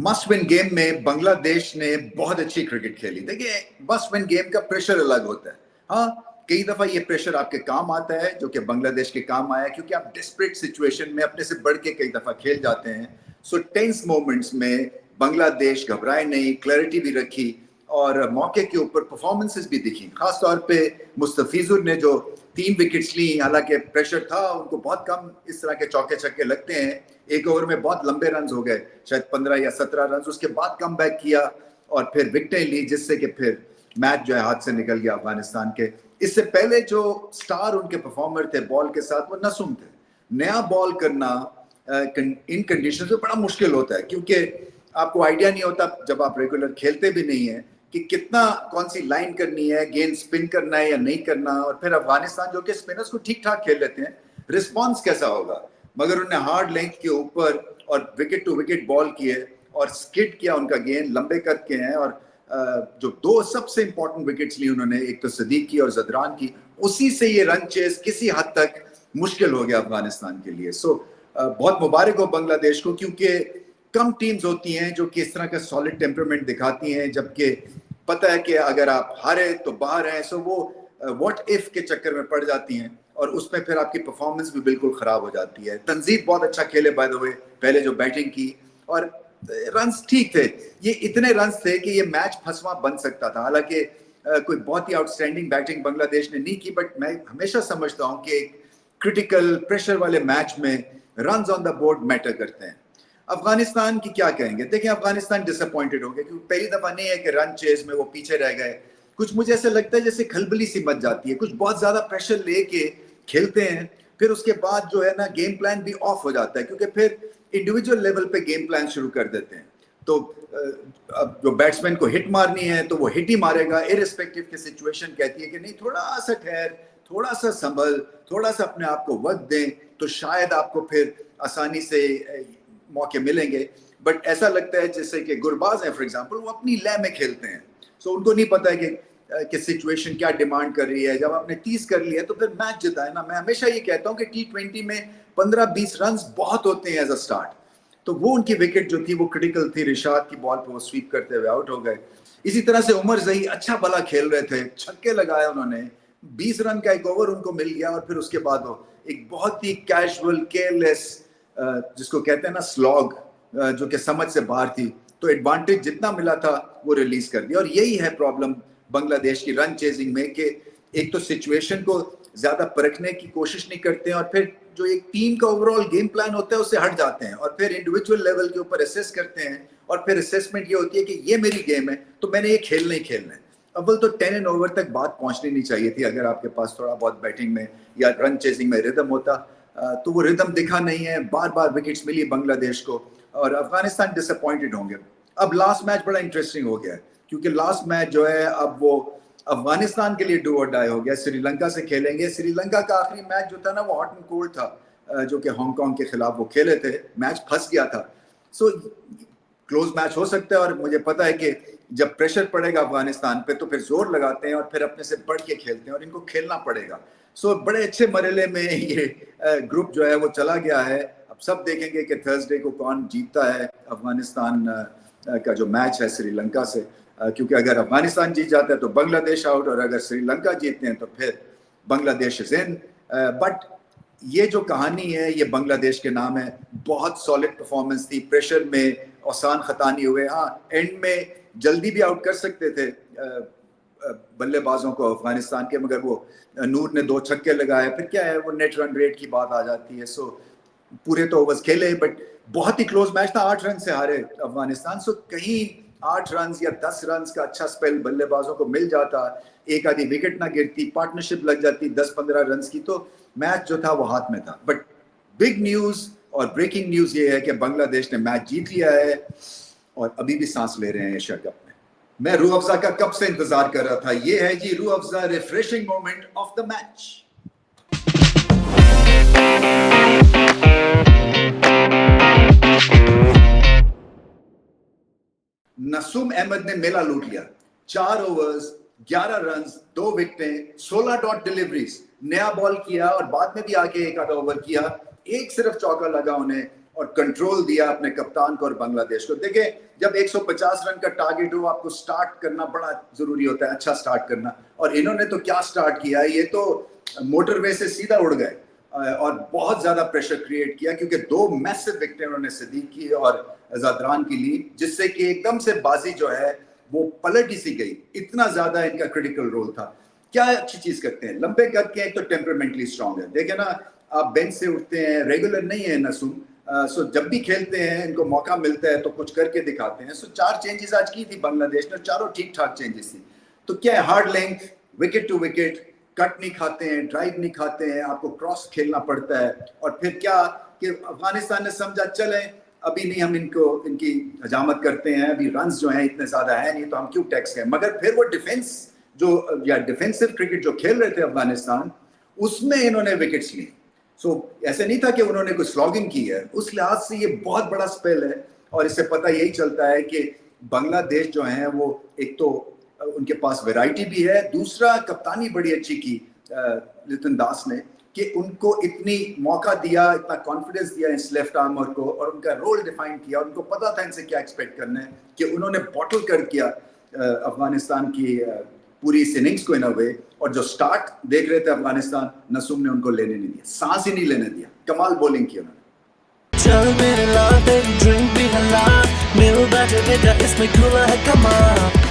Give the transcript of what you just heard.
Must win game में बांग्लादेश ने बहुत अच्छी क्रिकेट खेली। देखिए, मस्ट विन गेम का प्रेशर अलग होता है। हाँ, कई दफा ये प्रेशर आपके काम आता है, जो कि बांग्लादेश के काम आया, क्योंकि आप डिस्परेट सिचुएशन में अपने से बढ़ के कई दफा खेल जाते हैं। सो टेंस मोमेंट्स में बांग्लादेश घबराए नहीं, क्लैरिटी भी रखी और मौके के ऊपर परफॉर्मेंसेस भी दिखी। खासतौर पे मुस्तफिजुर ने जो 3 विकेट्स ली, हालांकि प्रेशर था, उनको बहुत कम इस तरह के चौके छक्के लगते हैं। एक ओवर में बहुत लंबे रन हो गए, शायद 15 या 17 रन। उसके बाद कम बैक किया और फिर विकेटें ली, जिससे कि फिर मैच जो है हाथ से निकल गया अफगानिस्तान के। इससे पहले जो स्टार उनके परफॉर्मर थे बॉल के साथ, वो नसूम थे। नया बॉल करना इन कंडीशन में बड़ा मुश्किल होता है, क्योंकि आपको आइडिया नहीं होता जब आप रेगुलर खेलते भी नहीं है कि कितना, कौन सी लाइन करनी है, गेंद स्पिन करना है या नहीं करना। और फिर अफगानिस्तान जो कि स्पिनर्स को ठीक ठाक खेल लेते हैं, रिस्पॉन्स कैसा होगा। मगर उन्होंने हार्ड लेंथ के ऊपर और विकेट टू विकेट बॉल किए और स्किड किया उनका गेंद, लंबे कद के हैं। और जो 2 सबसे इंपॉर्टेंट विकेट्स ली उन्होंने, एक तो सदीक की और जदरान की, उसी से ये रन चेस किसी हद तक मुश्किल हो गया अफगानिस्तान के लिए। सो बहुत मुबारक हो बांग्लादेश को, क्योंकि कम टीम्स होती हैं जो कि इस तरह का सॉलिड टेम्परामेंट दिखाती हैं, जबकि पता है कि अगर आप हारे तो बाहर हैं। सो वो व्हाट इफ के चक्कर में पड़ जाती हैं और उसमें फिर आपकी परफॉर्मेंस भी बिल्कुल खराब हो जाती है। तंजीब बहुत अच्छा खेले बाय द वे, पहले जो बैटिंग की, और रन्स ठीक थे। ये इतने रन्स थे कि ये मैच फंसवा बन सकता था। हालांकि कोई बहुत ही आउटस्टैंडिंग बैटिंग बांग्लादेश ने नहीं की, बट मैं हमेशा समझता हूं कि क्रिटिकल प्रेशर वाले मैच में runs on the board matter करते हैं। अफगानिस्तान की क्या कहेंगे? देखिए, अफगानिस्तान डिसअपॉइंटेड हो गया, क्योंकि पहली दफा नहीं है कि रन चेज में वो पीछे रह गए। कुछ मुझे ऐसा लगता है जैसे खलबली सी मच जाती है, कुछ बहुत ज्यादा प्रेशर लेके खेलते हैं, फिर उसके बाद जो है ना गेम प्लान भी ऑफ हो जाता है, क्योंकि फिर इंडिविजुअल लेवल पे गेम प्लान शुरू कर देते हैं। तो अब जो बैट्समैन को हिट मारनी है तो वो हिट ही मारेगा, इररिस्पेक्टिव की सिचुएशन कहती है कि नहीं, थोड़ा सा ठहर, थोड़ा सा संभल, थोड़ा सा अपने आप को वक्त दें, तो शायद आपको फिर आसानी से मौके मिलेंगे। बट ऐसा लगता है जैसे कि गुरबाज है फॉर एग्जांपल, वो अपनी लय में खेलते हैं। सो उनको नहीं पता है कि सिचुएशन क्या डिमांड कर रही है। जब आपने 30 कर लिया तो फिर मैच जिता है ना। मैं हमेशा ये कहता हूँ कि T20 में 15-20 रन बहुत होते हैं एज अ स्टार्ट। तो वो उनकी विकेट जो थी वो क्रिटिकल थी, रिशाद की बॉल पे वो स्वीप करते हुए आउट हो गए। इसी तरह से उमर जही अच्छा भला खेल रहे थे, छक्के लगाए उन्होंने, 20 रन का एक ओवर उनको मिल गया। और फिर उसके बाद वो एक बहुत ही कैजुअल केयरलेस, जिसको कहते हैं ना स्लॉग, जो कि समझ से बाहर थी, तो एडवांटेज जितना मिला था वो रिलीज कर दिया। और यही है प्रॉब्लम बांग्लादेश की रन चेजिंग में, कि एक तो सिचुएशन को ज्यादा परखने की कोशिश नहीं करते हैं, और फिर जो एक टीम का ओवरऑल गेम प्लान होता है उससे हट जाते हैं, और फिर इंडिविजुअल लेवल के ऊपर असेस करते हैं। और फिर असेसमेंट ये होती है कि ये मेरी गेम है तो मैंने ये खेलना ही खेलना है। अव्वल तो 10 एंड ओवर तक बात पहुंचनी नहीं चाहिए थी, अगर आपके पास थोड़ा बहुत बैटिंग में या रन चेजिंग में रिदम होता। तो वो रिदम दिखा नहीं है, बार बार विकेट्स मिली बांग्लादेश को, और अफगानिस्तान डिसअपॉइंटेड होंगे। अब लास्ट मैच बड़ा इंटरेस्टिंग हो गया है, क्योंकि लास्ट मैच जो है अब वो अफगानिस्तान के लिए डू और डाई हो गया। श्रीलंका से खेलेंगे। श्रीलंका का आखिरी मैच जो था ना वो हॉट एंड कोल्ड था, जो कि हांगकांग के खिलाफ वो खेले थे, मैच फंस गया था। सो क्लोज मैच हो सकता है, और मुझे पता है कि जब प्रेशर पड़ेगा अफगानिस्तान पे तो फिर जोर लगाते हैं और फिर अपने से बढ़ के खेलते हैं, और इनको खेलना पड़ेगा। सो बड़े अच्छे मरहले में ये ग्रुप जो है वो चला गया है। अब सब देखेंगे कि थर्सडे को कौन जीतता है अफगानिस्तान का जो मैच है श्रीलंका से, क्योंकि अगर अफगानिस्तान जीत जाता है तो बांग्लादेश आउट, और अगर श्रीलंका जीतते हैं तो फिर बांग्लादेश इज इन। बट ये जो कहानी है ये बांग्लादेश के नाम है। बहुत सॉलिड परफॉर्मेंस थी, प्रेशर में आसान खता नहीं हुए। हाँ, एंड में जल्दी भी आउट कर सकते थे बल्लेबाजों को अफगानिस्तान के, मगर वो नूर ने 2 छक्के लगाए, फिर क्या है वो नेट रन रेट की बात आ जाती है। सो पूरे तो ओवर्स खेले, बट बहुत ही क्लोज मैच था। 8 रन से हारे अफगानिस्तान। सो कहीं 8 रन या 10 रन का अच्छा स्पेल बल्लेबाजों को मिल जाता, एक आधी विकेट ना गिरती, पार्टनरशिप लग जाती 10-15 रन की, तो मैच जो था वो हाथ में था। बट बिग न्यूज और ब्रेकिंग न्यूज ये है कि बांग्लादेश ने मैच जीत लिया है और अभी भी सांस ले रहे हैं एशिया कप में। मैं रूह अफ़ज़ा का कब से इंतजार कर रहा था। ये है जी Rooh Afza refreshing moment of the match. Nasum Ahmed ने मेला लूट लिया। 4 ओवर्स, 11 रन, 2 विकेटें, 16 डॉट डिलीवरीज, नया बॉल किया और बाद में भी आके एक आधा ओवर किया। एक सिर्फ चौका लगा उन्हें और कंट्रोल दिया अपने कप्तान को और बांग्लादेश को। देखिए जब 150 रन का टारगेट हो आपको स्टार्ट करना बड़ा जरूरी होता है, अच्छा स्टार्ट करना, और इन्होंने तो क्या स्टार्ट किया, ये तो मोटरवे से सीधा उड़ गए और बहुत ज्यादा प्रेशर क्रिएट किया क्योंकि 2 मैसिव विकेटें उन्होंने सिद्दीकी और ज़ादरान की ली, जिससे कि एकदम से बाजी जो है वो पलट ही सी गई। इतना ज्यादा इनका क्रिटिकल रोल था। क्या अच्छी चीज करते हैं, लंबे कद के, एक तो टेम्परामेंटली स्ट्रांग है। देखे ना, आप बेंच से उठते हैं, रेगुलर नहीं है नसूम, सो जब भी खेलते हैं इनको मौका मिलता है तो कुछ करके दिखाते हैं। सो 4 चेंजेस आज की थी बांग्लादेश ने, चारों ठीक ठाक चेंजेस थी। तो क्या है, hard length, wicket to wicket, cut नहीं खाते हैं, ड्राइव नहीं खाते हैं, आपको क्रॉस खेलना पड़ता है। और फिर क्या कि अफगानिस्तान ने समझा चले अभी नहीं हम इनकी हजामत करते हैं, अभी रन्स जो हैं इतने ज्यादा है नहीं तो हम क्यों टैक्स करें। मगर फिर वो डिफेंस जो या डिफेंसिव क्रिकेट जो खेल रहे थे अफगानिस्तान, उसमें इन्होंने विकेट्स ली। सो ऐसे नहीं था कि उन्होंने कुछ स्लॉगिंग की है, उस लिहाज से ये बहुत बड़ा स्पेल है। और इससे पता यही चलता है कि बांग्लादेश जो है वो एक तो उनके पास वैरायटी भी है, दूसरा कप्तानी बड़ी अच्छी की लिटन दास ने, कि उनको इतनी मौका दिया, इतना कॉन्फिडेंस दिया इस लेफ्ट आर्मर को, और उनका रोल डिफाइन किया। उनको पता था इनसे क्या एक्सपेक्ट करना है, कि उन्होंने बॉटल कर दिया अफगानिस्तान की पूरी इस इनिंग्स को इन अ वे। और जो स्टार्ट देख रहे थे अफगानिस्तान, नसूम ने उनको लेने नहीं दिया, सांस ही नहीं लेने दिया। कमाल बॉलिंग की उन्होंने। चल मेरे लाल, baby, drink भी हलाल, मेरे बैठे बेटा इसमें खुला है कमाल।